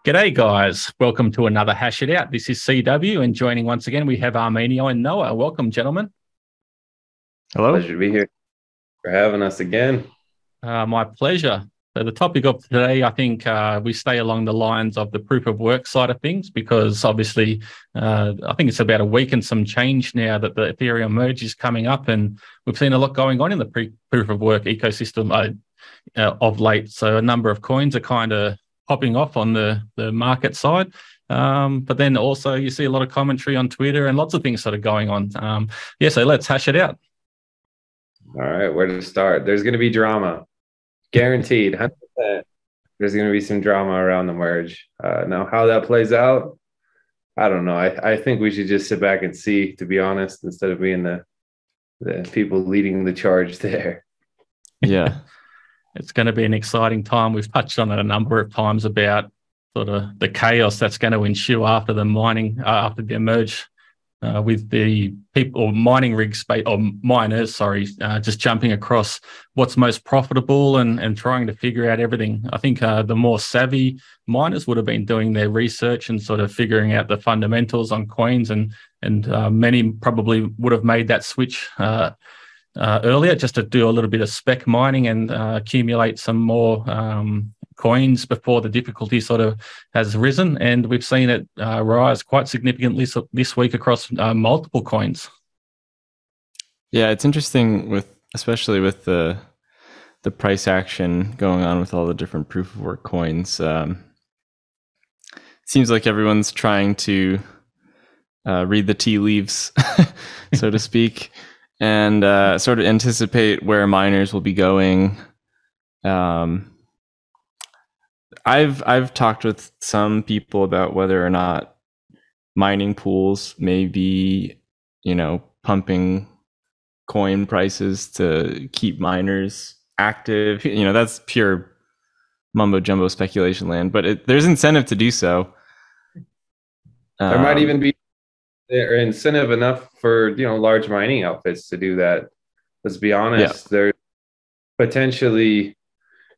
G'day, guys. Welcome to another Hash It Out. This is CW, and joining once again, we have Armeanio and Noah. Welcome, gentlemen. Hello. Pleasure to be here for having us again. My pleasure. So the topic of today, I think we stay along the lines of the proof of work side of things, because obviously I think it's about a week and some change now that the Ethereum Merge is coming up, and we've seen a lot going on in the proof of work ecosystem of late. So a number of coins are kind of popping off on the market side. But then also you see a lot of commentary on Twitter and lots of things sort of going on. So let's hash it out. All right, where to start? There's going to be drama. Guaranteed, 100%. There's going to be some drama around the merge. Now, how that plays out, I don't know. I think we should just sit back and see, to be honest, instead of being the people leading the charge there. Yeah. It's going to be an exciting time. We've touched on it a number of times about sort of the chaos that's going to ensue after the mining, after the merge, with the people or mining rigs or miners, just jumping across what's most profitable and trying to figure out everything. I think the more savvy miners would have been doing their research and sort of figuring out the fundamentals on coins, and many probably would have made that switch earlier, just to do a little bit of spec mining and accumulate some more coins before the difficulty sort of has risen. And we've seen it rise quite significantly this week across multiple coins. Yeah, it's interesting especially with the price action going on with all the different proof of work coins. Seems like everyone's trying to read the tea leaves, so to speak, and sort of anticipate where miners will be going. I've talked with some people about whether or not mining pools may be, pumping coin prices to keep miners active. That's pure mumbo jumbo speculation land, but there's incentive to do so. There might even be incentive enough for large mining outfits to do that. Let's be honest. Yeah. There's potentially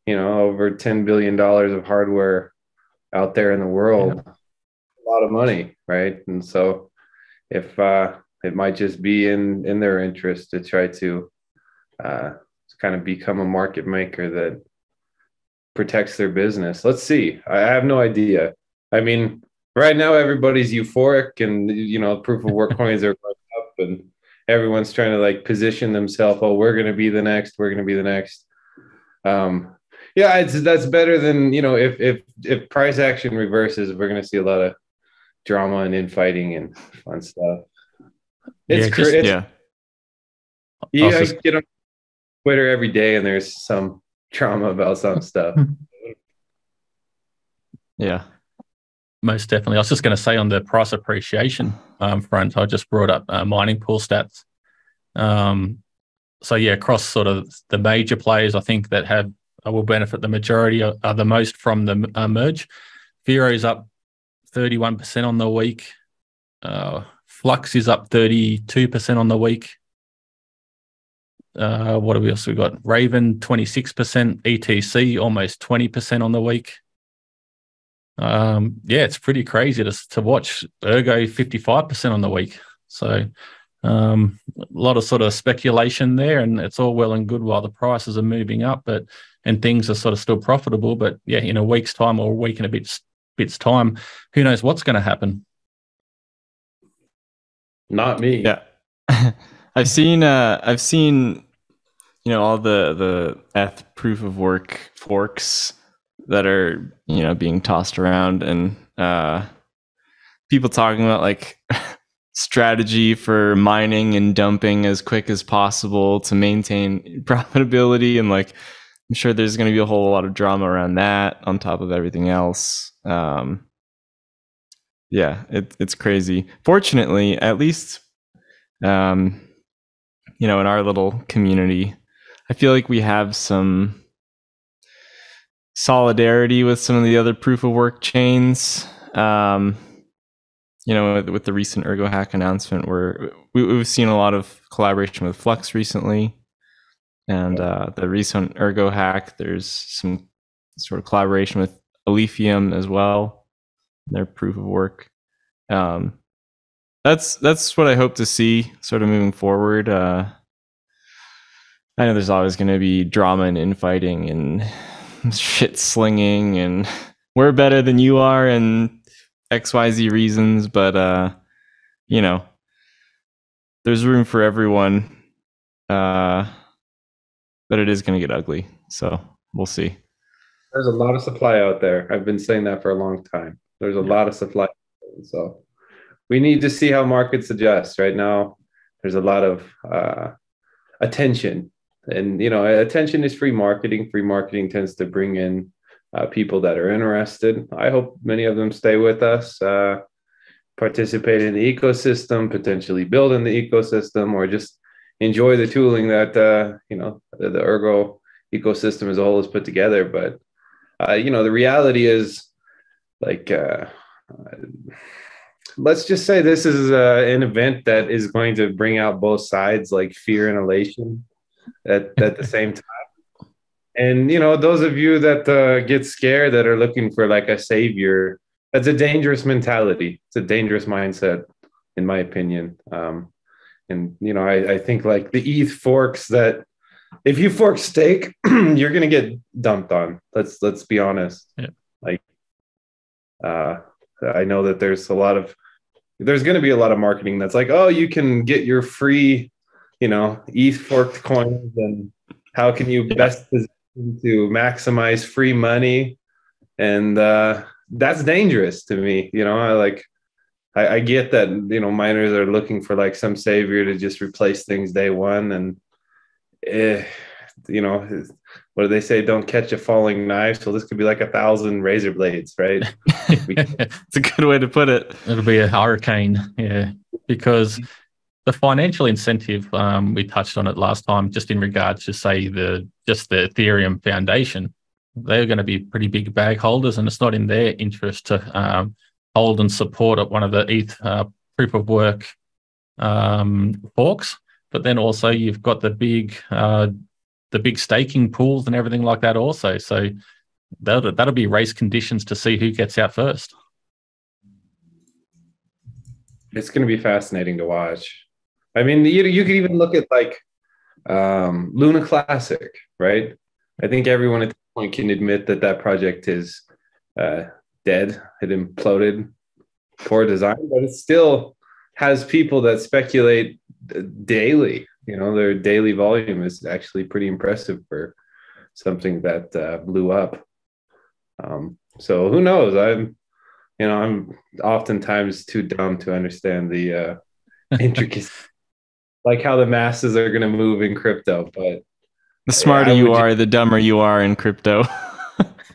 over $10 billion of hardware out there in the world. Yeah. A lot of money, right? And so if it might just be in their interest to try to kind of become a market maker that protects their business. Let's see. I have no idea. I mean, right now everybody's euphoric, and proof of work coins are going up, and everyone's trying to position themselves. Oh, we're going to be the next. We're going to be the next. That's better than if price action reverses, we're going to see a lot of drama and infighting and fun stuff. You get on Twitter every day, and there's some drama about some stuff. Yeah. Most definitely. I was just going to say, on the price appreciation front, I just brought up mining pool stats. Across sort of the major players, I think that will benefit the majority the most from the merge. Vero's up 31% on the week. Flux is up 32% on the week. What have we also got? Raven 26%, ETC almost 20% on the week. It's pretty crazy to watch. Ergo 55% on the week. So a lot of sort of speculation there, and it's all well and good while the prices are moving up, and things are sort of still profitable. But in a week's time or a week and a bit's time, who knows what's going to happen? Not me. Yeah. I've seen all the proof of work forks that are being tossed around, and people talking about strategy for mining and dumping as quick as possible to maintain profitability, and I'm sure there's going to be a whole lot of drama around that on top of everything else. It's crazy. Fortunately, at least in our little community, I feel like we have some solidarity with some of the other proof of work chains. With the recent Ergo hack announcement, where we've seen a lot of collaboration with Flux recently, and the recent Ergo hack, there's some sort of collaboration with Ethereum as well. their proof of work. That's what I hope to see sort of moving forward. I know there's always going to be drama and infighting and shit slinging, and we're better than you are, and XYZ reasons, but you know, there's room for everyone. But it is going to get ugly, so we'll see. There's a lot of supply out there. I've been saying that for a long time. There's a lot of supply, so we need to see how markets adjust. Right now, there's a lot of attention, and attention is free marketing. Free marketing tends to bring in people that are interested. I hope many of them stay with us, participate in the ecosystem, potentially build in the ecosystem, or just enjoy the tooling that the Ergo ecosystem as a whole has put together. But the reality is, like, let's just say this is an event that is going to bring out both sides, like fear and elation at the same time. And those of you that get scared, that are looking for like a savior, that's a dangerous mentality. It's a dangerous mindset, in my opinion. And I think like the ETH forks, that if you fork stake, you're gonna get dumped on. Let's be honest. Yeah. Like, I know that there's going to be a lot of marketing that's like, oh, you can get your free, ETH forked coins, and how can you best position to maximize free money, and that's dangerous to me. I get that miners are looking for like some savior to just replace things day one, and what do they say? Don't catch a falling knife. So this could be like 1,000 razor blades, right? It's a good way to put it. It'll be a hurricane, yeah, because the financial incentive, we touched on it last time, just in regards to say the Ethereum Foundation, they're going to be pretty big bag holders, and it's not in their interest to hold and support at one of the ETH proof of work forks. But then also you've got the big staking pools and everything like that also. So that'll be race conditions to see who gets out first. It's going to be fascinating to watch. I mean, you could even look at like Luna Classic, right? I think everyone at this point can admit that project is dead. It imploded, poor design, but it still has people that speculate daily. Their daily volume is actually pretty impressive for something that blew up. So who knows? I'm oftentimes too dumb to understand the intricacies, like how the masses are going to move in crypto. But the smarter you are, the dumber you are in crypto.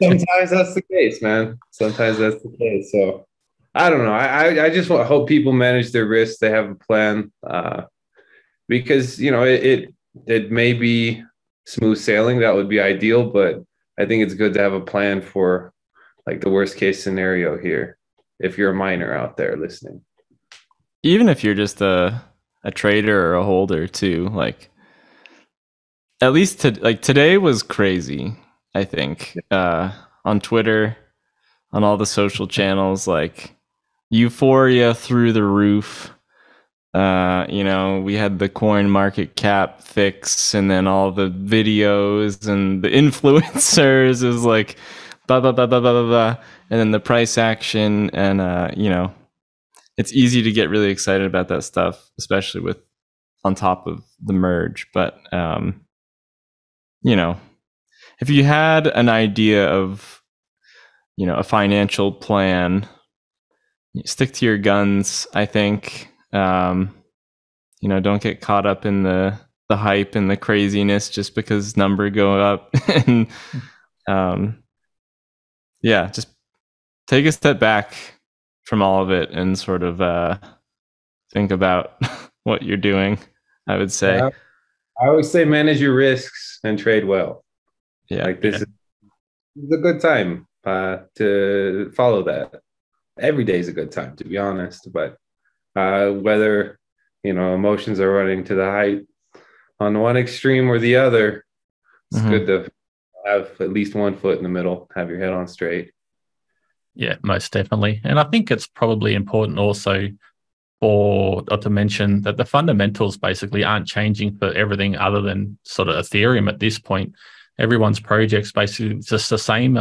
Sometimes that's the case, man. Sometimes that's the case. So I don't know. I just hope people manage their risks. They have a plan, because it may be smooth sailing. That would be ideal, but I think it's good to have a plan for like the worst case scenario here, if you're a miner out there listening. Even if you're just a trader or a holder too, like at least today was crazy. I think on Twitter, on all the social channels, like euphoria through the roof. We had the coin market cap fix, and then all the videos and the influencers is like blah blah blah blah blah blah, and then the price action, and it's easy to get really excited about that stuff, especially with on top of the merge. But if you had an idea of a financial plan, stick to your guns, I think. Don't get caught up in the hype and the craziness just because number go up. And just take a step back from all of it and sort of think about what you're doing, I would say. Yeah. I always say manage your risks and trade well. Yeah. Like this is a good time to follow that. Every day is a good time, to be honest. But whether emotions are running to the height on one extreme or the other, it's good to have at least one foot in the middle, have your head on straight. Yeah, most definitely. And I think it's probably important also to mention that the fundamentals basically aren't changing for everything other than sort of Ethereum at this point. Everyone's projects basically just the same.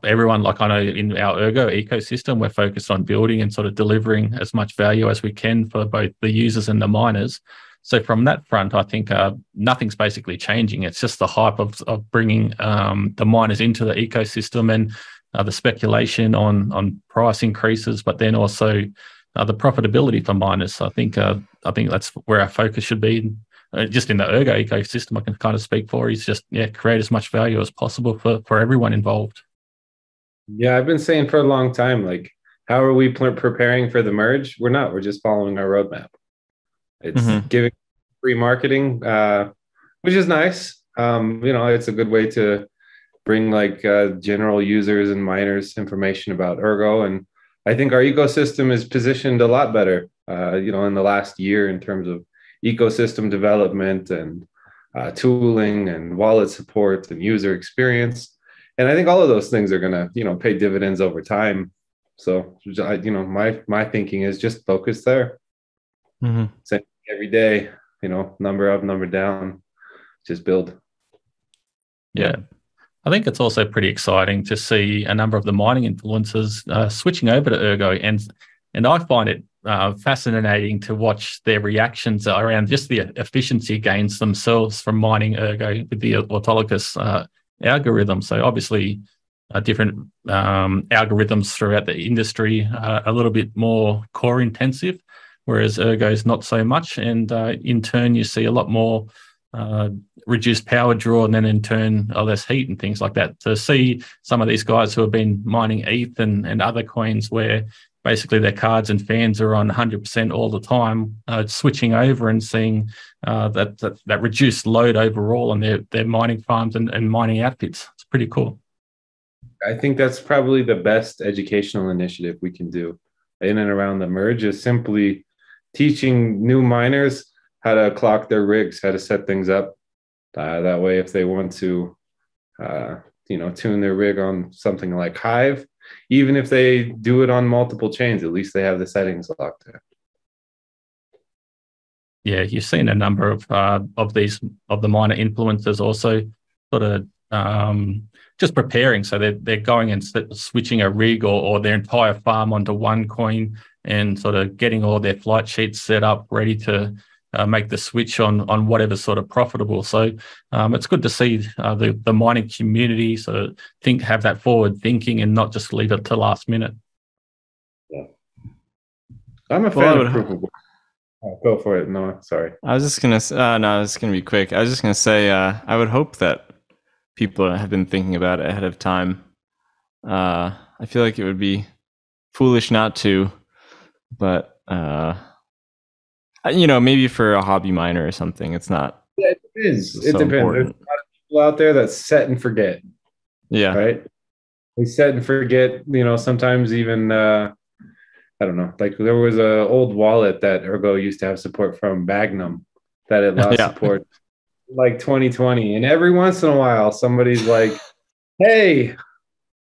Everyone, like I know in our Ergo ecosystem, we're focused on building and sort of delivering as much value as we can for both the users and the miners. So from that front, I think nothing's basically changing. It's just the hype of bringing the miners into the ecosystem and the speculation on price increases, but then also the profitability for miners. So I think that's where our focus should be. Just in the Ergo ecosystem, I can kind of speak for is just create as much value as possible for everyone involved. Yeah, I've been saying for a long time, like, how are we preparing for the merge? We're not. We're just following our roadmap. It's giving free marketing, which is nice. It's a good way to bring like general users and miners information about Ergo. And I think our ecosystem is positioned a lot better, in the last year in terms of ecosystem development and tooling and wallet support and user experience. And I think all of those things are going to, pay dividends over time. So, my thinking is just focus there. Same every day, number up, number down, just build. Yeah. I think it's also pretty exciting to see a number of the mining influencers switching over to Ergo. And I find it fascinating to watch their reactions around just the efficiency gains themselves from mining Ergo with the autologous algorithm. So obviously different algorithms throughout the industry are a little bit more core intensive, whereas Ergo is not so much. And in turn, you see a lot more reduced power draw, and then in turn less heat and things like that. To see some of these guys who have been mining ETH and other coins where basically their cards and fans are on 100% all the time, switching over and seeing that reduced load overall on their mining farms and mining outfits. It's pretty cool. I think that's probably the best educational initiative we can do in and around the merge, is simply teaching new miners how to clock their rigs, how to set things up. That way, if they want to, tune their rig on something like Hive, even if they do it on multiple chains, at least they have the settings locked in. Yeah, you've seen a number of the miner influencers also sort of just preparing. So they're going and switching a rig or their entire farm onto one coin and sort of getting all their flight sheets set up, ready to make the switch on whatever's sort of profitable. So it's good to see the mining community sort of have that forward thinking and not just leave it to last minute. Yeah, I'm a fan of proof of work. Oh, go for it. No, sorry. I was just gonna. No, it's gonna be quick. I was just gonna say. I would hope that people have been thinking about it ahead of time. I feel like it would be foolish not to, but maybe for a hobby miner or something, it's not. Yeah, it is. It depends. Important. There's a lot of people out there that set and forget. Yeah. Right. They set and forget. Sometimes even I don't know. Like there was a old wallet that Ergo used to have support from, Magnum, that it lost support like 2020, and every once in a while somebody's like, "Hey,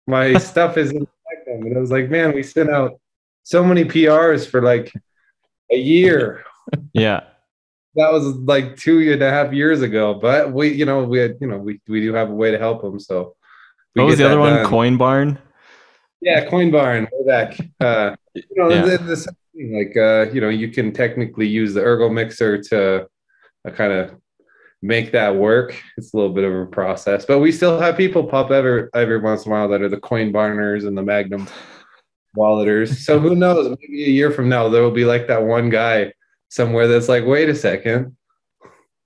my stuff is in Magnum," and I was like, "Man, we sent out so many PRs for like a year." Yeah. That was like 2.5 years ago, but we do have a way to help them. So what was the other one? Done. Coin Barn. Yeah, Coin Barn. Way back. The same thing. Like you can technically use the Ergo mixer to kind of make that work. It's a little bit of a process, but we still have people pop every once in a while that are the Coin Barners and the Magnum walleters. So who knows? Maybe a year from now there will be like that one guy somewhere that's like, wait a second.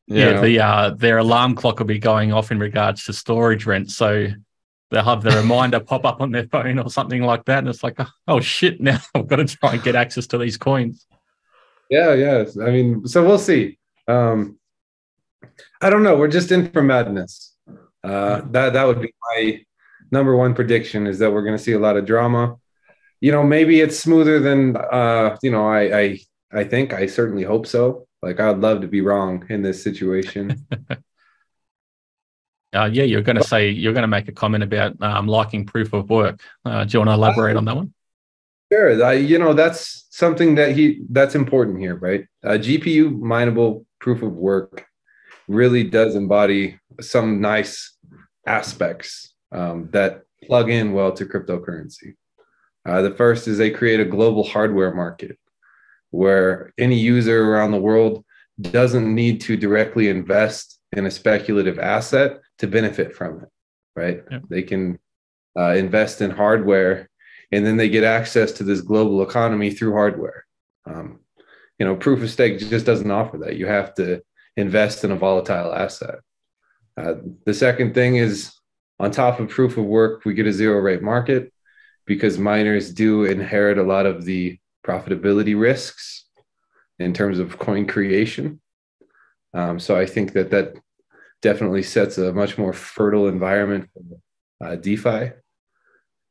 Yeah, their alarm clock will be going off in regards to storage rent. So they'll have the reminder pop up on their phone or something like that. And it's like, oh shit, now I've got to try and get access to these coins. Yeah. I mean, so we'll see. I don't know. We're just in for madness. That would be my number one prediction, is that we're going to see a lot of drama. Maybe it's smoother than, I think. I certainly hope so. Like, I'd love to be wrong in this situation. Yeah, you're going to make a comment about liking proof of work. Do you want to elaborate on that one? Sure. That's something that's important here, right? GPU mineable proof of work really does embody some nice aspects that plug in well to cryptocurrency. The first is they create a global hardware market where any user around the world doesn't need to directly invest in a speculative asset to benefit from it, right? Yeah. They can invest in hardware, and then they get access to this global economy through hardware. Proof of stake just doesn't offer that. You have to invest in a volatile asset. The second thing is, on top of proof of work, we get a zero rate market because miners do inherit a lot of the profitability risks in terms of coin creation. So I think that definitely sets a much more fertile environment for DeFi.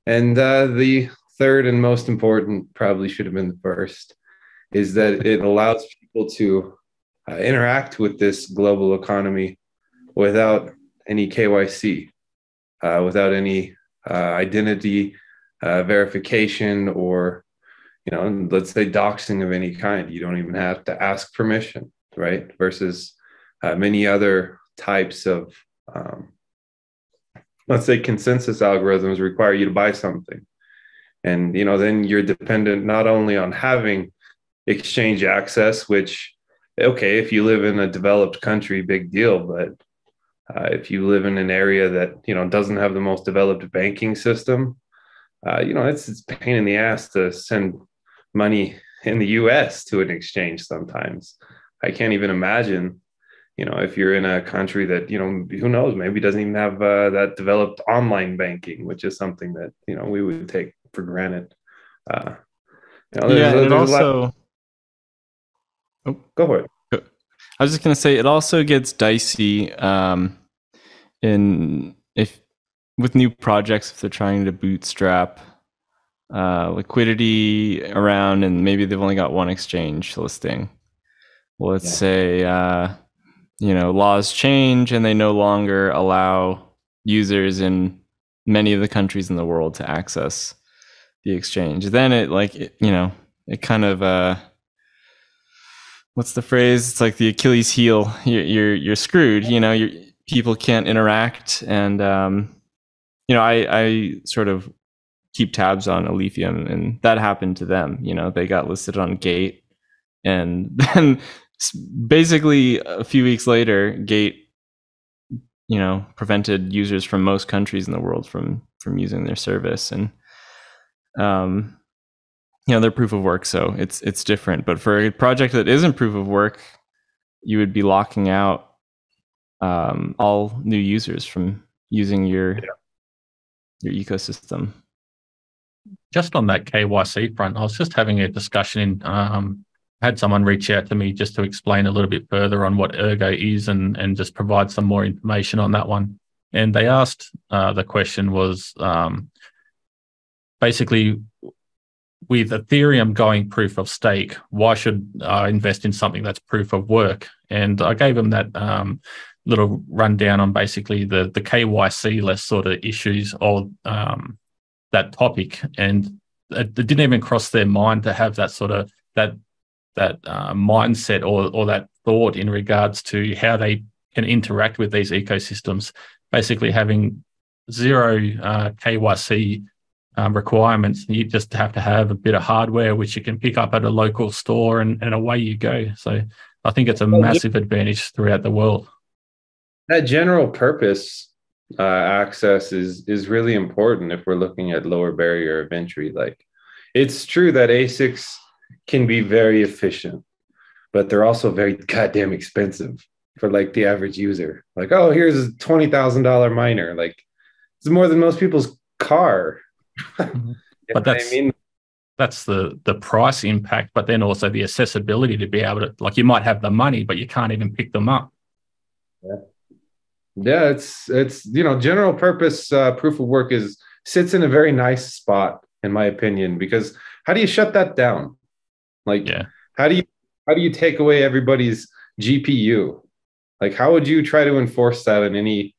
And the third and most important, probably should have been the first, is that it allows people to interact with this global economy without any KYC, without any identity verification, or let's say doxing of any kind. You don't even have to ask permission, right? Versus many other types of let's say consensus algorithms require you to buy something, and then you're dependent not only on having exchange access, which, okay, if you live in a developed country, big deal, but if you live in an area that doesn't have the most developed banking system, it's a pain in the ass to send money in the US to an exchange sometimes. I can't even imagine, if you're in a country that, who knows, maybe doesn't even have that developed online banking, which is something that, we would take for granted. It also... Oh, go for it. I was just going to say, it also gets dicey with new projects if they're trying to bootstrap liquidity around, and maybe they've only got one exchange listing. Well, let's say laws change and they no longer allow users in many of the countries in the world to access the exchange. Then it kind of what's the phrase? It's like the Achilles heel. You're screwed. People can't interact, and I sort of keep tabs on Alephium, and that happened to them. They got listed on Gate, and then basically a few weeks later, Gate, prevented users from most countries in the world from using their service, and they're proof of work, so it's different. But for a project that isn't proof of work, you would be locking out all new users from using your ecosystem. Just on that KYC front, I was just having a discussion. Had someone reach out to me just to explain a little bit further on what Ergo is and just provide some more information on that one. And they asked, the question was basically, with Ethereum going proof of stake, why should I invest in something that's proof of work? And I gave them that little rundown on basically the KYC-less sort of issues of that topic. And it didn't even cross their mind to have that sort of that mindset or that thought in regards to how they can interact with these ecosystems. Basically having zero KYC requirements. You just have to have a bit of hardware which you can pick up at a local store, and away you go. So I think it's a massive advantage throughout the world. That general purpose access is really important if we're looking at lower barrier of entry. Like, it's true that ASICs can be very efficient, but they're also very goddamn expensive for like the average user. Like, oh, here's a $20,000 miner. Like, it's more than most people's car. But that's the price impact, but then also the accessibility to be able to, like, you might have the money, but you can't even pick them up. Yeah, it's general purpose proof of work sits in a very nice spot, in my opinion, because how do you shut that down? Like, how do you take away everybody's GPU? Like, how would you try to enforce that in any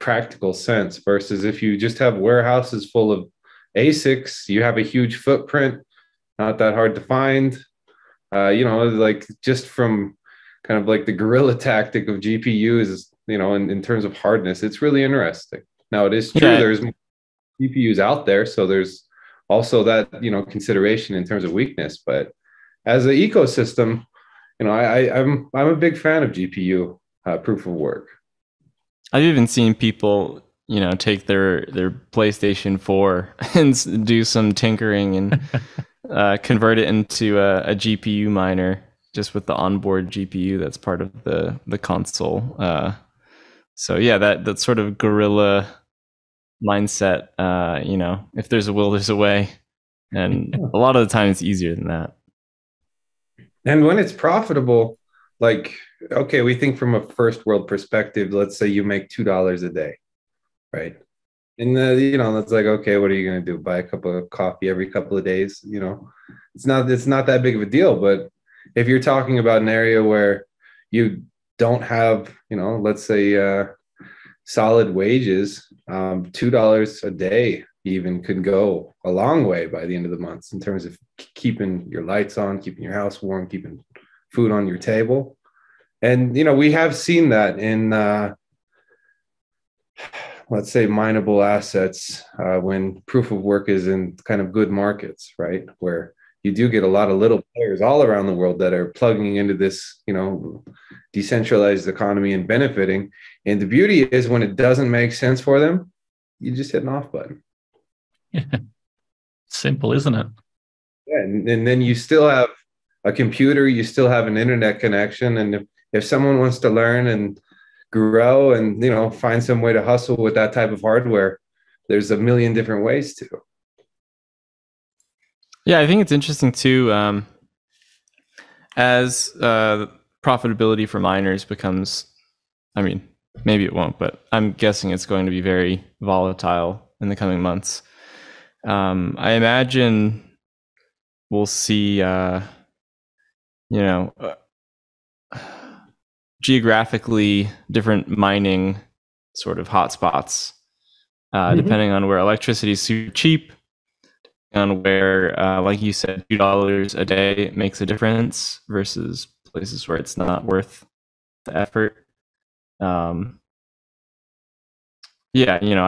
practical sense, versus if you just have warehouses full of ASICs, you have a huge footprint, not that hard to find. Like just from kind of like the guerrilla tactic of GPUs, in terms of hardness, it's really interesting. Now, it is true, there's more GPUs out there, so there's also that, consideration in terms of weakness. But as an ecosystem, I'm a big fan of GPU proof of work. I've even seen people, take their PlayStation 4 and do some tinkering and convert it into a GPU miner, just with the onboard GPU that's part of the console. So yeah, that sort of guerrilla mindset, if there's a will, there's a way. And a lot of the time it's easier than that. And when it's profitable, like, okay, we think from a first world perspective, let's say you make $2 a day, right? And it's like, okay, what are you going to do? Buy a cup of coffee every couple of days? It's not that big of a deal. But if you're talking about an area where you don't have, let's say solid wages, $2 a day even could go a long way by the end of the month in terms of keeping your lights on, keeping your house warm, keeping food on your table. And, we have seen that in, let's say, mineable assets when proof of work is in kind of good markets, right? Where you do get a lot of little players all around the world that are plugging into this, decentralized economy and benefiting. And the beauty is, when it doesn't make sense for them, you just hit an off button. Yeah. Simple, isn't it? Yeah, and then you still have a computer, you still have an internet connection. And if someone wants to learn and grow and, find some way to hustle with that type of hardware, there's a million different ways to. Yeah, I think it's interesting too, as profitability for miners becomes, maybe it won't, but I'm guessing it's going to be very volatile in the coming months. I imagine we'll see, geographically different mining sort of hotspots, depending on where electricity is super cheap, on where, like you said, $2 a day makes a difference versus places where it's not worth the effort. I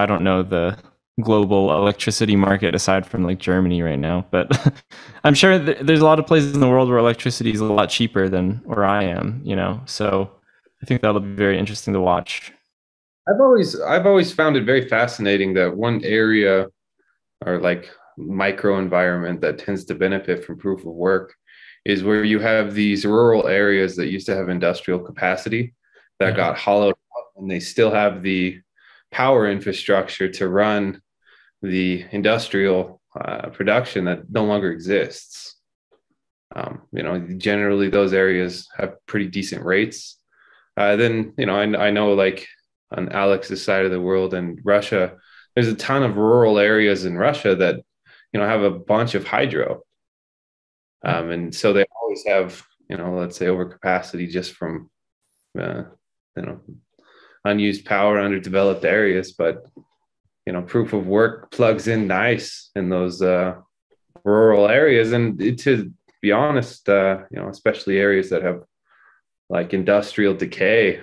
don't know the global electricity market aside from like Germany right now, but I'm sure there's a lot of places in the world where electricity is a lot cheaper than where I am, so I think that'll be very interesting to watch. I've always found it very fascinating that one area or like micro environment that tends to benefit from proof of work is where you have these rural areas that used to have industrial capacity that got hollowed out, and they still have the power infrastructure to run the industrial production that no longer exists. Generally those areas have pretty decent rates. Then, I know, like on Alex's side of the world in Russia, there's a ton of rural areas in Russia that, have a bunch of hydro. And so they always have, let's say overcapacity just from, unused power, underdeveloped areas. But, proof of work plugs in nice in those rural areas. And to be honest, especially areas that have like industrial decay,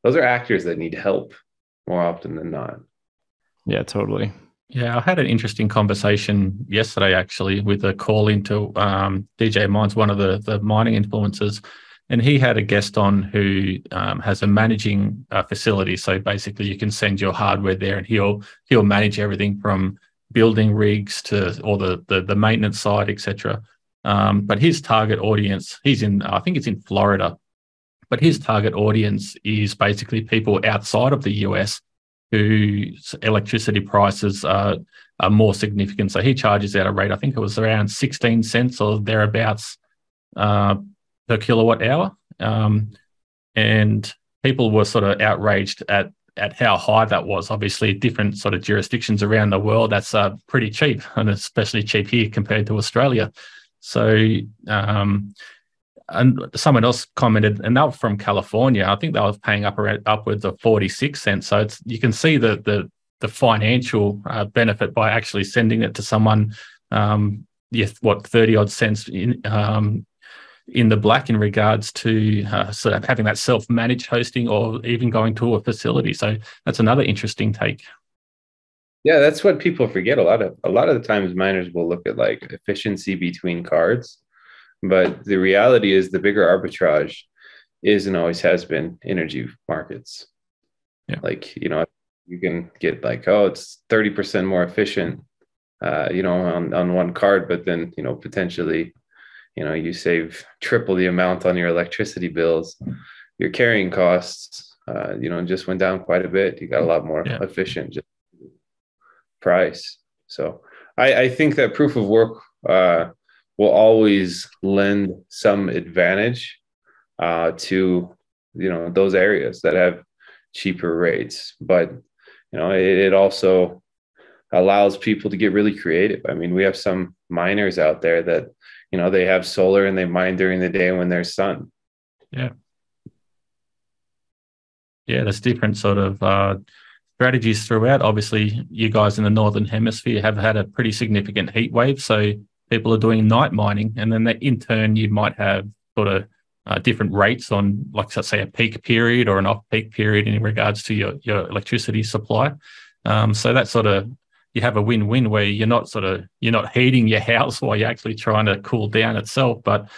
those are actors that need help more often than not. Yeah, totally. Yeah, I had an interesting conversation yesterday actually with a call into DJ Mines, one of the mining influencers, and he had a guest on who has a managing facility. So basically, you can send your hardware there, and he'll manage everything from building rigs to all the maintenance side, etc. But his target audience, I think it's in Florida, but his target audience is basically people outside of the US whose electricity prices are more significant. So he charges at a rate, I think it was around 16 cents or thereabouts per kilowatt hour. And people were sort of outraged at how high that was. Obviously, different sort of jurisdictions around the world, that's pretty cheap, and especially cheap here compared to Australia. So and someone else commented, and they were from California. I think they were paying upwards of 46 cents. So you can see the financial benefit by actually sending it to someone. 30 odd cents in the black in regards to sort of having that self-managed hosting or even going to a facility. So that's another interesting take. Yeah, that's what people forget. A lot of the times miners will look at like efficiency between cards, but the reality is the bigger arbitrage is and always has been energy markets. Yeah. Like, you can get like, oh, it's 30% more efficient, on one card, but then, potentially, you save triple the amount on your electricity bills. Your carrying costs, just went down quite a bit. You got a lot more efficient price. So I think that proof of work will always lend some advantage to those areas that have cheaper rates, but it also allows people to get really creative. I mean, we have some miners out there that they have solar and they mine during the day when there's sun. Yeah, there's different sort of strategies throughout. Obviously, you guys in the Northern Hemisphere have had a pretty significant heat wave, so people are doing night mining, and then in turn you might have sort of different rates on, like, let's say, a peak period or an off-peak period in regards to your electricity supply. So that sort of, you have a win-win where you're not heating your house while you're actually trying to cool down itself, but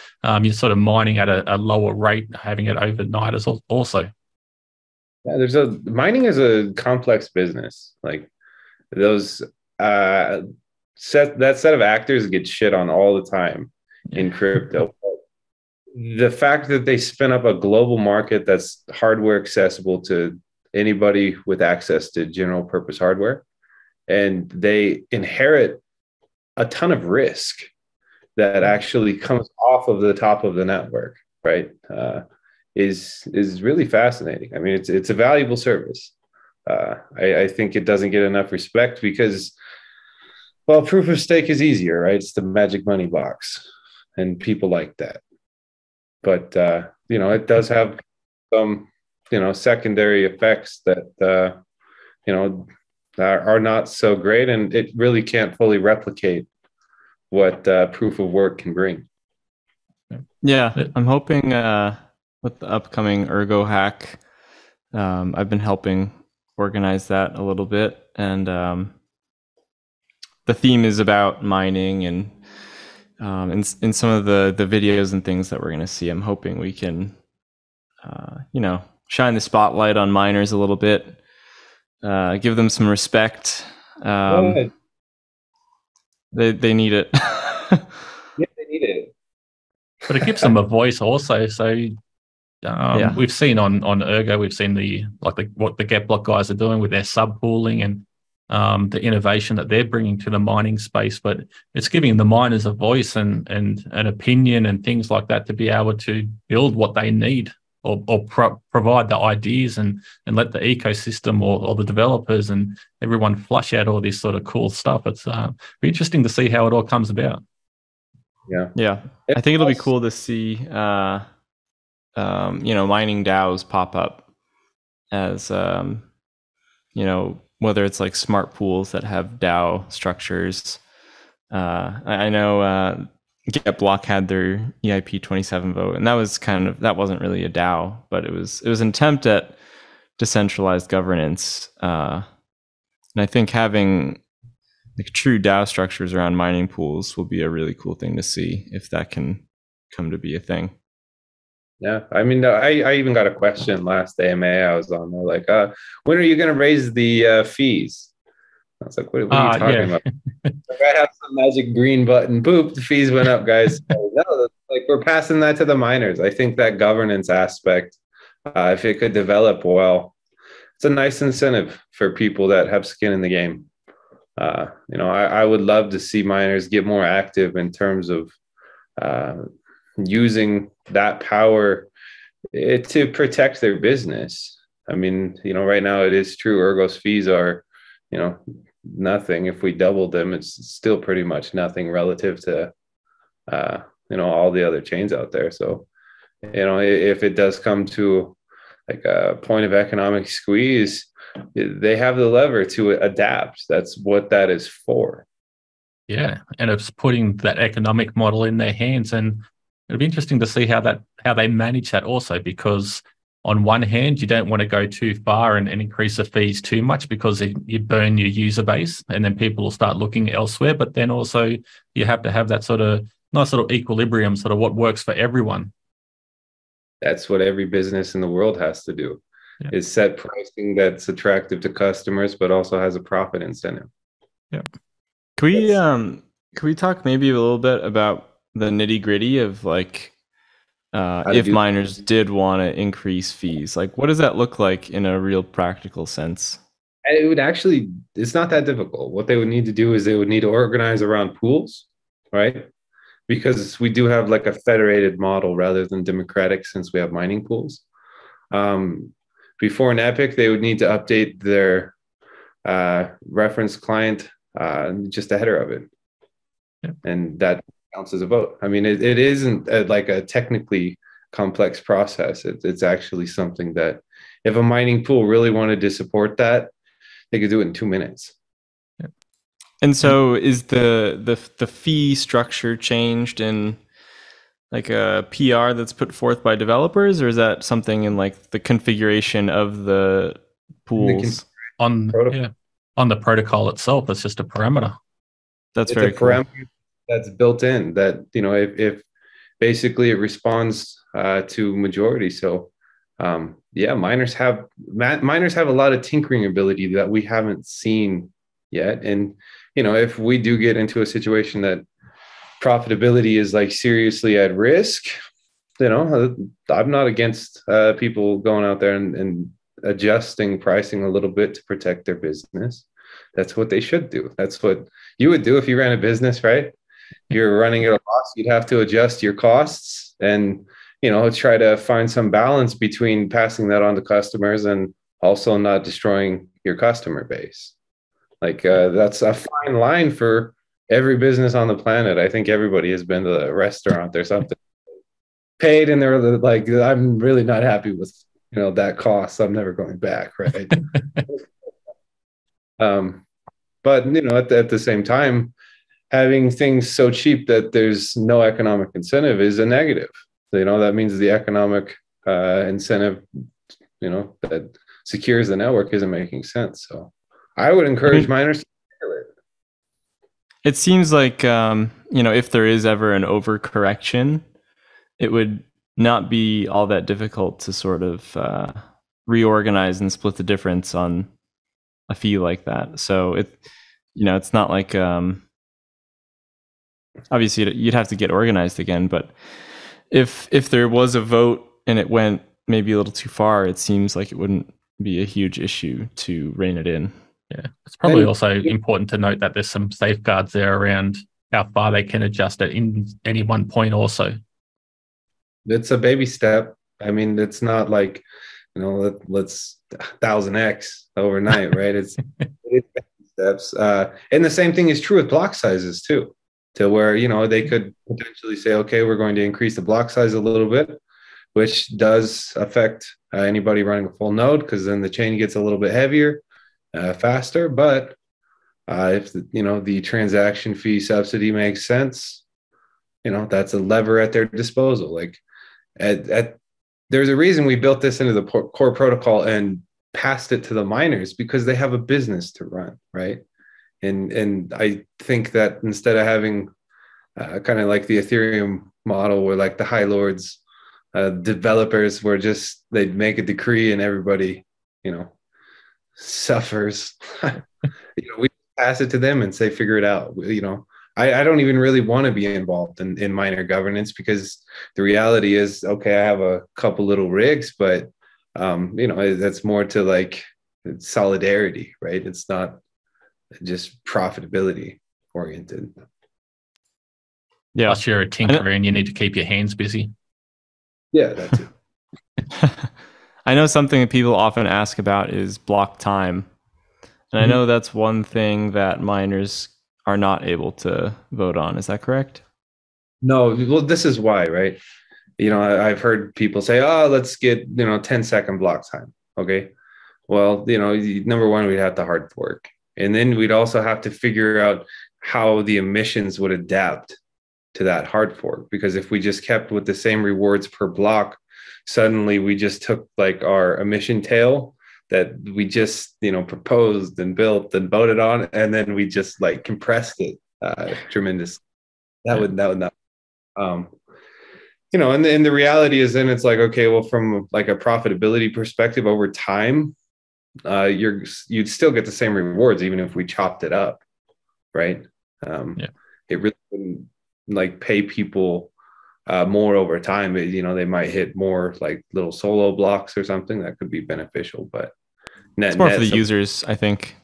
you're sort of mining at a lower rate, having it overnight as also. Yeah, mining is a complex business. Like those set of actors get shit on all the time in crypto. The fact that they spin up a global market that's hardware accessible to anybody with access to general purpose hardware, and they inherit a ton of risk that actually comes off of the top of the network, right? Is really fascinating. I mean, it's a valuable service. I think it doesn't get enough respect because, well, proof of stake is easier, right? It's the magic money box, and people like that. But it does have some secondary effects that are not so great, and it really can't fully replicate what proof of work can bring. Yeah, I'm hoping with the upcoming Ergo hack, I've been helping organize that a little bit, and the theme is about mining, and in some of the videos and things that we're going to see, I'm hoping we can shine the spotlight on miners a little bit, give them some respect. They need it. Yeah, they need it. But it gives them a voice also. So we've seen on Ergo, we've seen what the Get Block guys are doing with their subpooling and the innovation that they're bringing to the mining space. But it's giving the miners a voice and an opinion and things like that to be able to build what they need or provide the ideas and let the ecosystem or the developers and everyone flush out all this sort of cool stuff. It's interesting to see how it all comes about. Yeah. I think it'll be cool to see, mining DAOs pop up as, whether it's like smart pools that have DAO structures. I know Get Block had their EIP 27 vote, and that wasn't really a DAO, but it was an attempt at decentralized governance. And I think having like true DAO structures around mining pools will be a really cool thing to see if that can come to be a thing. Yeah, I mean, I even got a question last AMA I was on. They're like, when are you going to raise the fees? I was like, what are you talking about? Like, I have some magic green button. Boop, the fees went up, guys. No, like we're passing that to the miners. I think that governance aspect, if it could develop well, it's a nice incentive for people that have skin in the game. I would love to see miners get more active in terms of using that power to protect their business. I mean, right now it is true. Ergo's fees are, nothing. If we doubled them, it's still pretty much nothing relative to, all the other chains out there. So if it does come to like a point of economic squeeze, they have the lever to adapt. That's what that is for. Yeah, and it's putting that economic model in their hands, and it'll be interesting to see how they manage that also, because on one hand, you don't want to go too far and increase the fees too much, because you burn your user base and then people will start looking elsewhere. But then also you have to have that sort of nice little equilibrium, sort of what works for everyone. That's what every business in the world has to do, is set pricing that's attractive to customers, but also has a profit incentive. Yeah. Can we talk maybe a little bit about the nitty gritty of like, if miners did want to increase fees, like what does that look like in a real practical sense? It would actually, it's not that difficult. What they would need to do is they would need to organize around pools, right? Because we do have like a federated model rather than democratic, since we have mining pools. Before an epic, they would need to update their reference client, just a header of it. Yep. And that counts as a vote. I mean, it isn't like a technically complex process. It's actually something that if a mining pool really wanted to support that, they could do it in 2 minutes. Yep. And so is the fee structure changed in like a PR that's put forth by developers, or is that something in like the configuration of the pools? On the protocol itself, it's just a parameter. That's very cool. Parameter that's built in that, if basically it responds to majority. So miners have a lot of tinkering ability that we haven't seen yet. And if we do get into a situation that profitability is like seriously at risk, I'm not against people going out there and adjusting pricing a little bit to protect their business. That's what they should do. That's what you would do if you ran a business, right? You're running at a loss, you'd have to adjust your costs and try to find some balance between passing that on to customers and also not destroying your customer base. Like that's a fine line for every business on the planet. I think everybody has been to a restaurant or something, paid, and they're like, I'm really not happy with that cost. I'm never going back, right? But at the same time, having things so cheap that there's no economic incentive is a negative. That means the economic incentive, that secures the network isn't making sense. So I would encourage miners to do it. It seems like, if there is ever an overcorrection, it would not be all that difficult to sort of reorganize and split the difference on a fee like that. So it's not like, obviously you'd have to get organized again, but if there was a vote and it went maybe a little too far, it seems like it wouldn't be a huge issue to rein it in. Yeah, it's probably also important to note that there's some safeguards there around how far they can adjust it in any one point also. It's a baby step. I mean, it's not like, let's 1000x overnight, right? It's baby steps. And the same thing is true with block sizes too, to where, they could potentially say, okay, we're going to increase the block size a little bit, which does affect anybody running a full node, because then the chain gets a little bit heavier, faster. But if the transaction fee subsidy makes sense, that's a lever at their disposal. Like there's a reason we built this into the core protocol and passed it to the miners, because they have a business to run, right? And I think that instead of having kind of like the Ethereum model where like the high lords, developers were just, they'd make a decree and everybody, suffers. We pass it to them and say, figure it out. I don't even really want to be involved in miner governance, because the reality is, okay, I have a couple little rigs, but that's more to like solidarity, right? It's not just profitability oriented. Yeah. Plus you're a tinkerer and you need to keep your hands busy. Yeah, that's it. I know something that people often ask about is block time. And I know that's one thing that miners are not able to vote on. Is that correct? No, well, this is why, right? I've heard people say, oh, let's get 10-second block time. Okay, well, number one, we'd have to hard fork, and then we'd also have to figure out how the emissions would adapt to that hard fork, because if we just kept with the same rewards per block, suddenly we just took like our emission tail that we just proposed and built and voted on, and then we just like compressed it tremendous. That would not and the reality is, then it's like, okay, well, from like a profitability perspective over time, you'd still get the same rewards even if we chopped it up, right? It really wouldn't like pay people more over time. They might hit more like little solo blocks or something that could be beneficial, but it's more for the users, I think.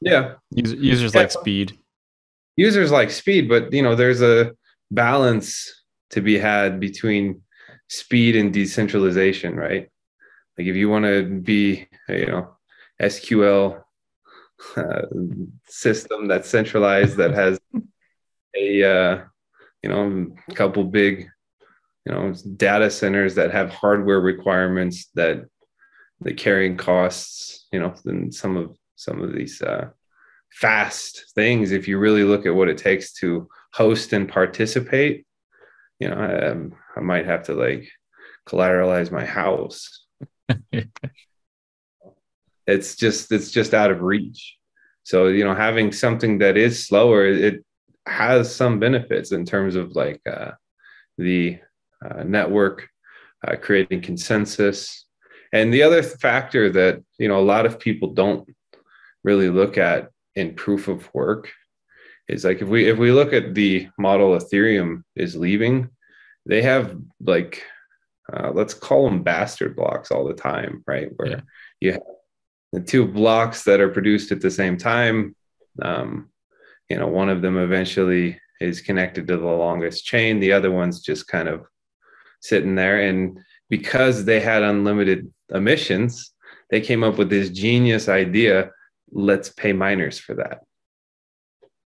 Yeah, users like speed. Users like speed, but there's a balance to be had between speed and decentralization, right? Like if you want to be SQL system that's centralized, that has a couple big data centers that have hardware requirements, that the carrying costs, than some of these fast things. If you really look at what it takes to host and participate, I might have to like collateralize my house. It's just out of reach. So having something that is slower, it has some benefits in terms of like the network creating consensus. And the other factor that a lot of people don't really look at in proof of work is like, if we look at the model Ethereum is leaving, they have like let's call them bastard blocks all the time, right? Where you have the two blocks that are produced at the same time. One of them eventually is connected to the longest chain. The other one's just kind of sitting there. And because they had unlimited emissions, they came up with this genius idea: let's pay miners for that.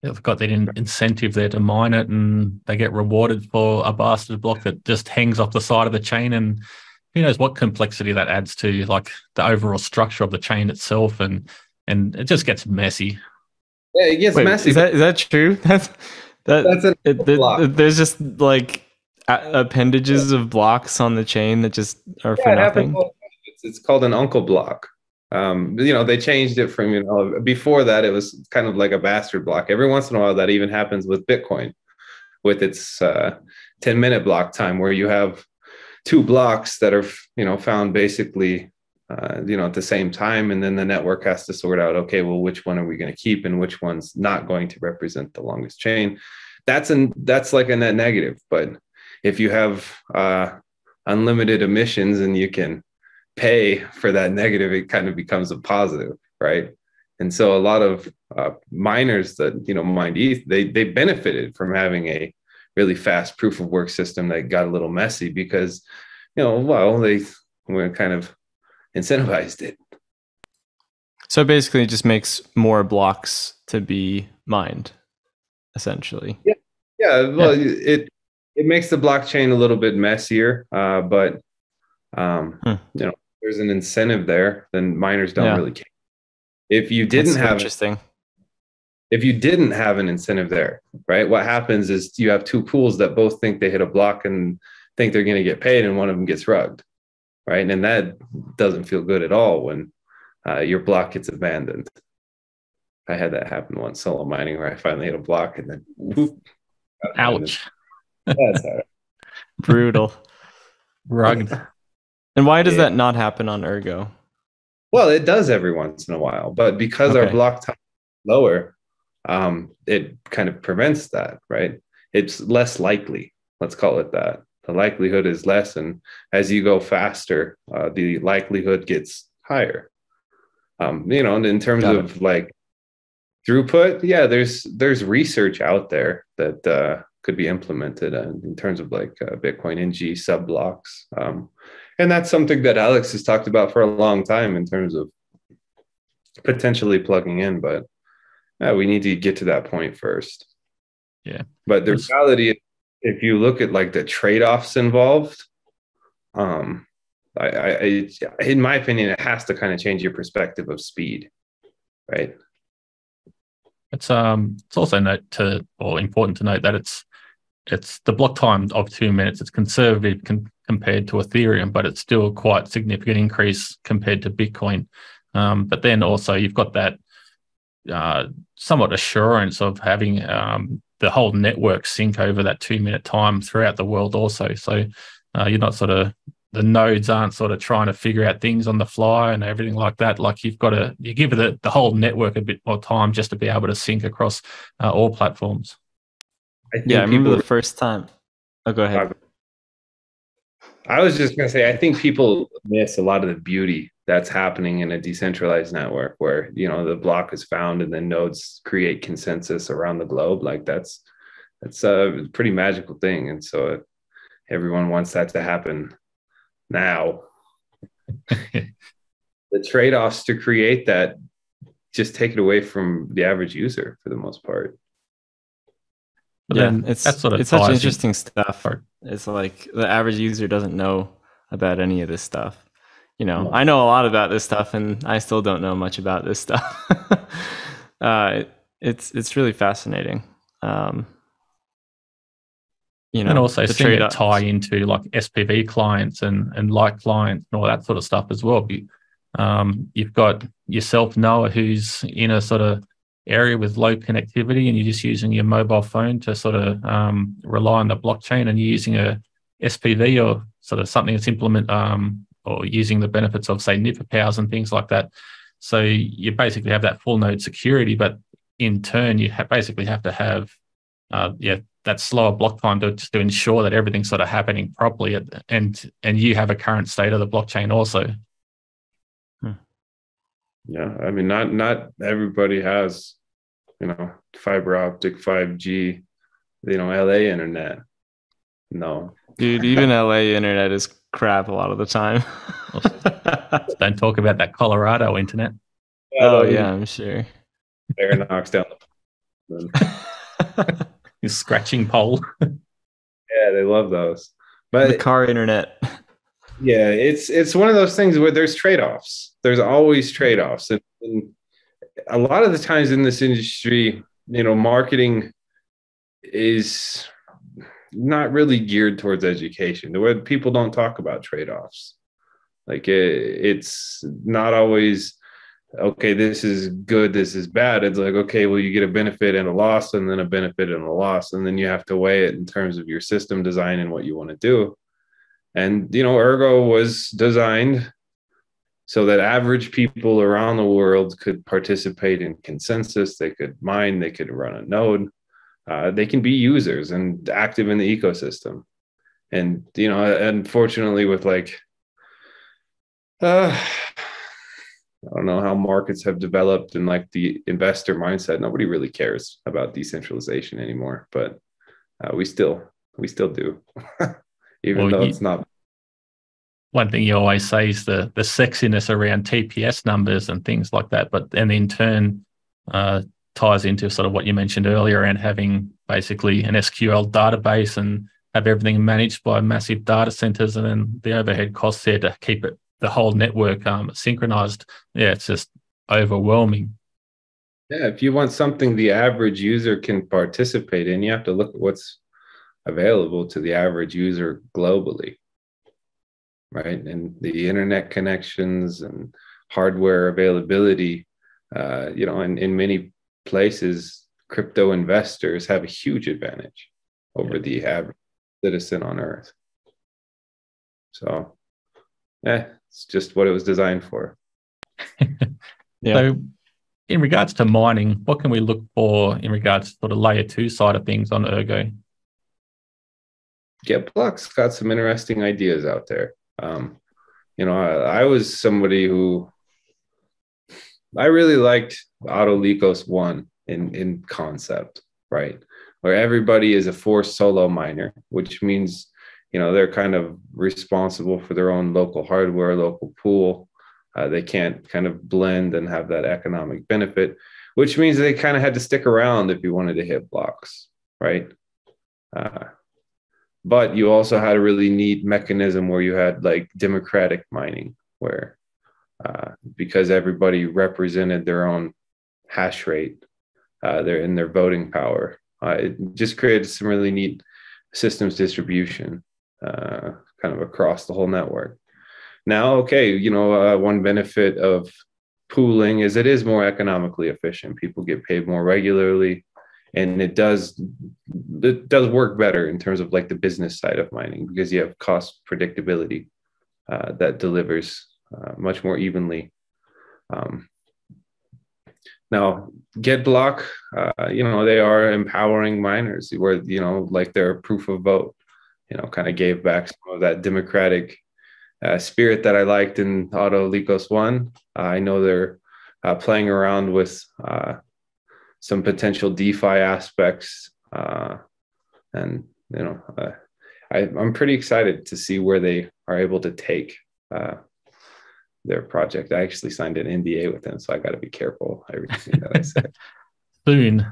They've got that incentive there to mine it, and they get rewarded for a bastard block that just hangs off the side of the chain. And who knows what complexity that adds to like the overall structure of the chain itself, and it just gets messy. Yeah, it gets messy. Is that true? There's just like appendages of blocks on the chain that just are for nothing. It's called an uncle block. They changed it from, before that, it was kind of like a bastard block. Every once in a while, that even happens with Bitcoin, with its 10-minute block time, where you have two blocks that are, found basically, at the same time. And then the network has to sort out, okay, well, which one are we going to keep and which one's not going to represent the longest chain? That's like a net negative. But if you have unlimited emissions and you can pay for that negative, it kind of becomes a positive, right? And so a lot of miners that mined ETH, they benefited from having a really fast proof of work system that got a little messy, because they were kind of incentivized it. So basically, it just makes more blocks to be mined, essentially. Yeah. Well, it makes the blockchain a little bit messier, but there's an incentive there. Then miners don't really care. If you didn't if you didn't have an incentive there, right? What happens is you have two pools that both think they hit a block and think they're going to get paid, and one of them gets rugged, right? And that doesn't feel good at all when your block gets abandoned. I had that happen once solo mining, where I finally hit a block and then whoop, ouch. That's all right. Brutal. Rugged. And why does that not happen on Ergo? Well, it does every once in a while, but because our block time is lower, it kind of prevents that, right? It's less likely. Let's call it that. The likelihood is less, and as you go faster, the likelihood gets higher. And in terms of like throughput, there's research out there that could be implemented in terms of like Bitcoin NG sub blocks. And that's something that Alex has talked about for a long time in terms of potentially plugging in, but we need to get to that point first. Yeah. But the reality is, if you look at like the trade-offs involved, in my opinion, it has to kind of change your perspective of speed, right? It's also important to note that it's the block time of 2 minutes. It's conservative compared to Ethereum, but it's still quite significant increase compared to Bitcoin. But then also you've got that somewhat assurance of having the whole network sync over that 2 minute time throughout the world also. So you're not the nodes aren't trying to figure out things on the fly and everything like that. Like you give the whole network a bit more time just to be able to sync across all platforms. I remember the first time. Oh, go ahead. I was just going to say, I think people miss a lot of the beauty that's happening in a decentralized network where, the block is found and then nodes create consensus around the globe. Like that's a pretty magical thing. And so everyone wants that to happen now. The trade-offs to create that just take it away from the average user for the most part. But then it's such interesting stuff. It's like the average user doesn't know about any of this stuff. I know a lot about this stuff, and I still don't know much about this stuff. It's really fascinating. And also seeing it tie into like SPV clients and like clients and all that sort of stuff as well. You've got yourself, Noah, who's in a sort of area with low connectivity, and you're just using your mobile phone to rely on the blockchain, and you're using a SPV or something that's implement or using the benefits of say NIPA PoWs and things like that. So you basically have that full node security, but in turn you basically have to have that slower block time to ensure that everything's happening properly, and you have a current state of the blockchain also. Yeah, I mean, not everybody has, fiber optic 5G, LA internet. No, dude, even LA internet is crap a lot of the time. Don't talk about that Colorado internet. Yeah, I'm sure. Air knocks down the You're scratching pole. Yeah, they love those. But the car internet. Yeah, it's one of those things where there's trade-offs. There's always trade-offs. And a lot of the times in this industry, marketing is not really geared towards education. Where people don't talk about trade-offs. Like it's not always, okay, this is good, this is bad. It's like, okay, well, you get a benefit and a loss, and then a benefit and a loss. And then you have to weigh it in terms of your system design and what you want to do. And, Ergo was designed so that average people around the world could participate in consensus. They could mine, they could run a node. They can be users and active in the ecosystem. And, unfortunately with I don't know how markets have developed and the investor mindset, nobody really cares about decentralization anymore, but we still do. Even though it's not. One thing you always say is the sexiness around TPS numbers and things like that, but then in turn ties into what you mentioned earlier around having basically an SQL database and have everything managed by massive data centers, and then the overhead costs there to keep the whole network synchronized. Yeah, it's just overwhelming. Yeah, if you want something the average user can participate in, you have to look at what's available to the average user globally, right? And the internet connections and hardware availability, in many places, crypto investors have a huge advantage over the average citizen on Earth. So, it's just what it was designed for. So, in regards to mining, what can we look for in regards to the layer 2 side of things on Ergo? GetBlock's got some interesting ideas out there. I was somebody who I really liked Autolycos 1 in concept, right? Where everybody is a forced solo miner, which means, they're kind of responsible for their own local hardware, local pool. They can't kind of blend and have that economic benefit, which means they kind of had to stick around if you wanted to hit blocks, right? but you also had a really neat mechanism where you had like democratic mining, where because everybody represented their own hash rate, their voting power. It just created some really neat systems distribution kind of across the whole network. Now, okay, one benefit of pooling is it is more economically efficient. People get paid more regularly, and it does work better in terms of like the business side of mining, because you have cost predictability that delivers much more evenly. Now, GetBlock, they are empowering miners where, like their proof of vote, kind of gave back some of that democratic spirit that I liked in Auto Lycos 1. I know they're playing around with some potential DeFi aspects. And, I'm pretty excited to see where they are able to take their project. I actually signed an NDA with them, so I got to be careful everything that I say. Soon.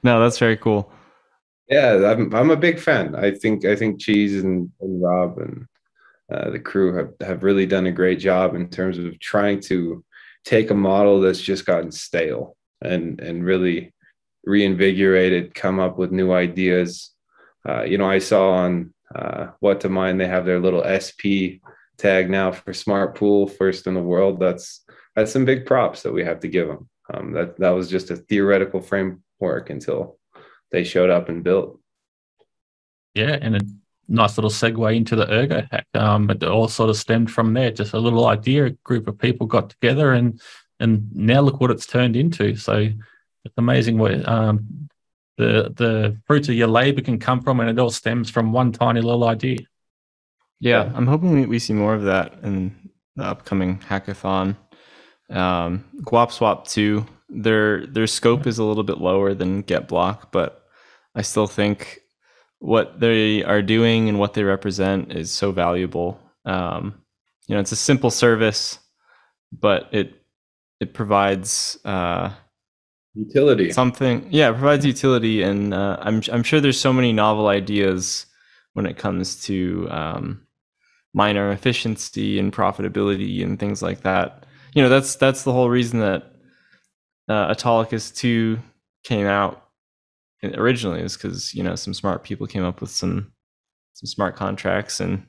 No, that's very cool. Yeah, I'm a big fan. I think Cheese and Rob and the crew have really done a great job in terms of trying to take a model that's just gotten stale and really reinvigorate it, come up with new ideas. I saw on What to Mine, they have their little SP tag now for Smart Pool, first in the world. That's some big props that we have to give them. That was just a theoretical framework until they showed up and built. Yeah, and a nice little segue into the Ergo hack. It all sort of stemmed from there. Just a little idea, a group of people got together, and now look what it's turned into. So it's amazing what the fruits of your labor can come from, and it all stems from one tiny little idea. Yeah, I'm hoping we see more of that in the upcoming hackathon. GuapSwap 2, their scope is a little bit lower than GetBlock, but I still think what they are doing and what they represent is so valuable. It's a simple service, but it provides utility. Something, yeah, it provides utility, and I'm sure there's so many novel ideas when it comes to miner efficiency and profitability and things like that. That's the whole reason that Autolycus 2 came out originally, is because some smart people came up with some smart contracts, and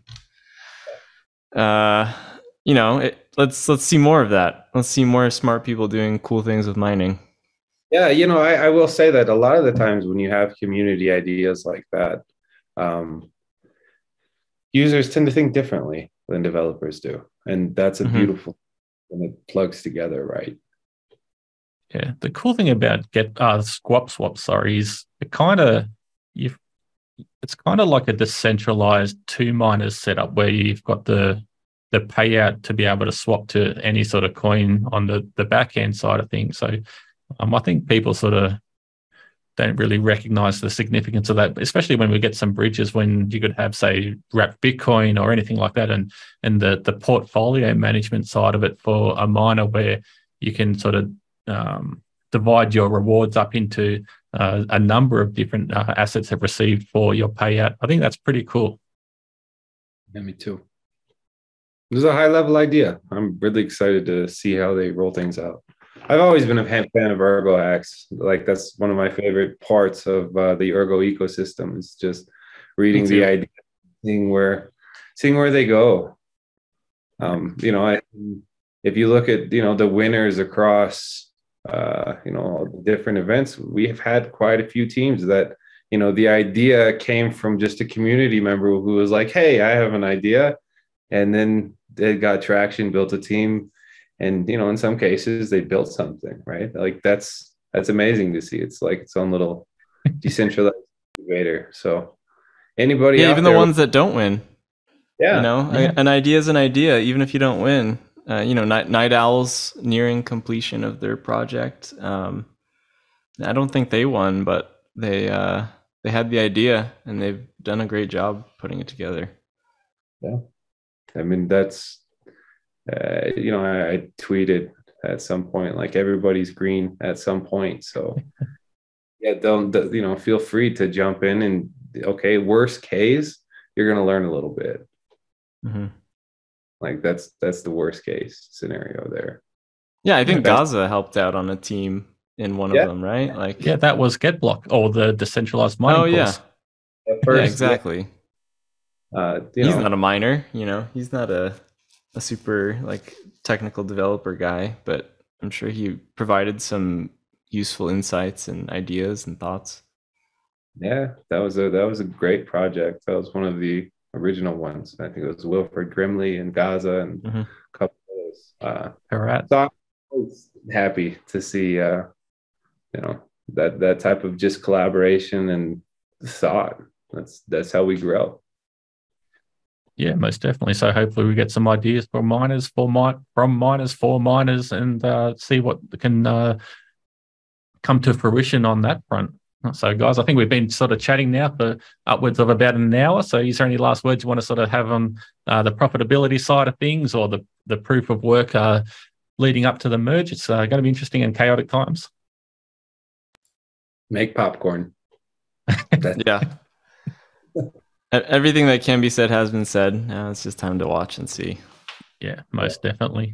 let's see more of that. Let's see more smart people doing cool things with mining. Yeah, I will say that a lot of the times when you have community ideas like that, users tend to think differently than developers do, and that's a beautiful when it plugs together, right? Yeah, the cool thing about GuapSwap, is it's kind of like a decentralized two miners setup where you've got the payout to be able to swap to any sort of coin on the back end side of things. So I think people sort of don't really recognize the significance of that, especially when we get some bridges when you could have, say, wrapped Bitcoin or anything like that, and the portfolio management side of it for a miner, where you can sort of divide your rewards up into a number of different assets have received for your payout. I think that's pretty cool. Yeah, me too. This is a high level idea. I'm really excited to see how they roll things out. I've always been a fan of Ergo hacks. Like, that's one of my favorite parts of the Ergo ecosystem, is just reading the idea, seeing where they go. If you look at the winners across all the different events, we have had quite a few teams that the idea came from just a community member who was like, "Hey, I have an idea," and then they got traction, built a team. And, in some cases they built something, right? Like that's amazing to see. It's like its own little decentralized incubator. So anybody even the ones that don't win, an idea is an idea, even if you don't win. Night Owl's nearing completion of their project. I don't think they won, but they had the idea and they've done a great job putting it together. Yeah. I mean, that's I tweeted at some point, like, everybody's green at some point. So yeah, don't, feel free to jump in and, okay, worst case, you're going to learn a little bit. Mm-hmm. Like that's the worst case scenario there. Yeah, I think Gaza helped out on a team in one of them, right? Like, yeah, that was GetBlock, or the decentralized mining course. Yeah, exactly. He's not a miner, he's not a super like technical developer guy, but I'm sure he provided some useful insights and ideas and thoughts. Yeah, that was a great project. That was one of the original ones. I think it was Wilfred Grimley and Gaza and a couple of those. Correct. So I was happy to see that type of just collaboration and thought. That's how we grow. Yeah, most definitely. So hopefully we get some ideas from miners for miners, and see what can come to fruition on that front. So, guys, I think we've been sort of chatting now for upwards of about an hour. So, is there any last words you want to sort of have on the profitability side of things, or the proof of work leading up to the merge? It's going to be interesting and chaotic times. Make popcorn. Yeah. Everything that can be said has been said. Now it's just time to watch and see. Yeah, most definitely.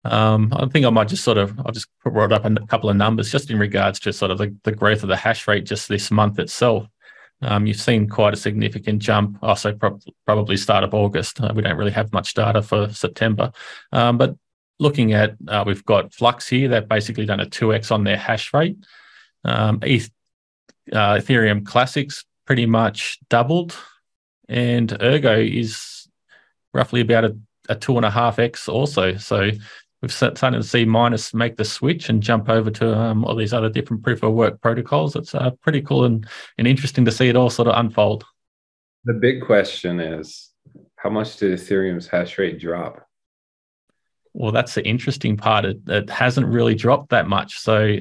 I think I might just I'll just brought up a couple of numbers just in regards to sort of the growth of the hash rate just this month itself. You've seen quite a significant jump. Also, probably start of August. We don't really have much data for September, but looking at we've got Flux here that basically done a 2x on their hash rate. Ethereum Classics pretty much doubled, and Ergo is roughly about a 2.5x also. So we've started to see miners make the switch and jump over to all these other different proof of work protocols. It's pretty cool and interesting to see it all sort of unfold. The big question is, how much did Ethereum's hash rate drop? Well, that's the interesting part. It hasn't really dropped that much. So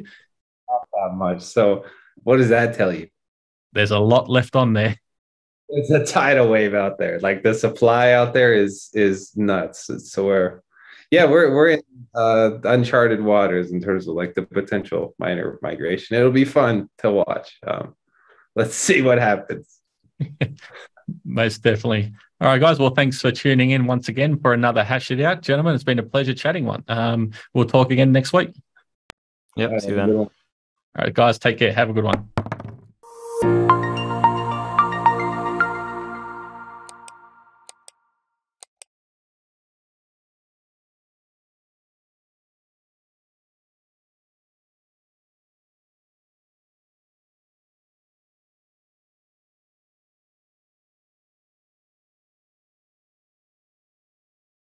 not that much. So what does that tell you? There's a lot left on there. It's a tidal wave out there. Like the supply out there is nuts. So we're in uncharted waters in terms of like the potential miner migration. It'll be fun to watch. Let's see what happens. Most definitely. All right, guys. Well, thanks for tuning in once again for another Hash It Out, gentlemen. It's been a pleasure chatting one. We'll talk again next week. Yep. See you then. All right, guys. Take care. Have a good one.